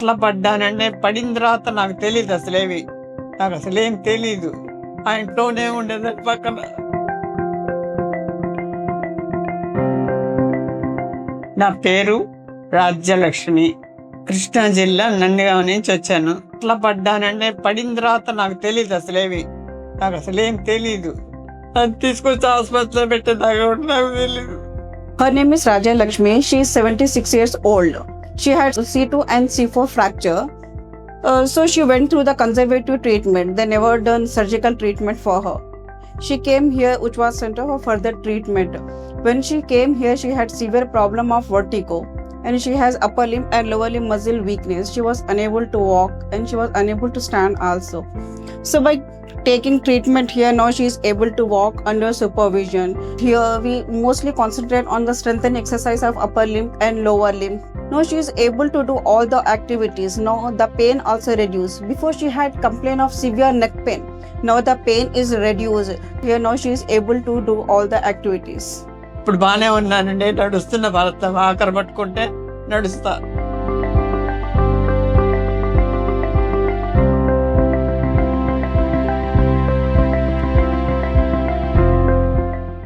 ఎట్లా పడ్డానంటే పడిన తర్వాత నాకు తెలియదు అసలేవి. నాకు అసలేం తెలీదు. ఆ ఇంట్లోనే ఉండేదాన్ని పక్కన. నా పేరు రాజ్యలక్ష్మి. కృష్ణా జిల్లా నందిగామ నుంచి వచ్చాను. ఎట్లా పడ్డానంటే పడిన తర్వాత నాకు తెలియదు అసలేవి. నాకు అసలేం తెలీదు. అది తీసుకొచ్చి హాస్పిటల్లో పెట్టేదాకా కూడా నాకు తెలీదు. Her name is Raja Lakshmi. She is 76 years old. She had C2 and C4 fracture. So she went through the conservative treatment. They never done surgical treatment for her. She came here, Uchwas Center, for further treatment. When she came here, she had severe problem of vertigo, and she has upper limb and lower limb muscle weakness. She was unable to walk, and she was unable to stand also. So by taking treatment here, now she is able to walk under supervision. Here we mostly concentrate on the strengthening exercise of upper limb and lower limb. Now she is able to do all the activities. Now the pain also reduced. Before she had complaint of severe neck pain. Now the pain is reduced. Here now she is able to do all the activities. ఇప్పుడు బాగానే ఉన్నానండి. నడుస్తున్న భర్త ఆకర పట్టుకుంటే నడుస్తా.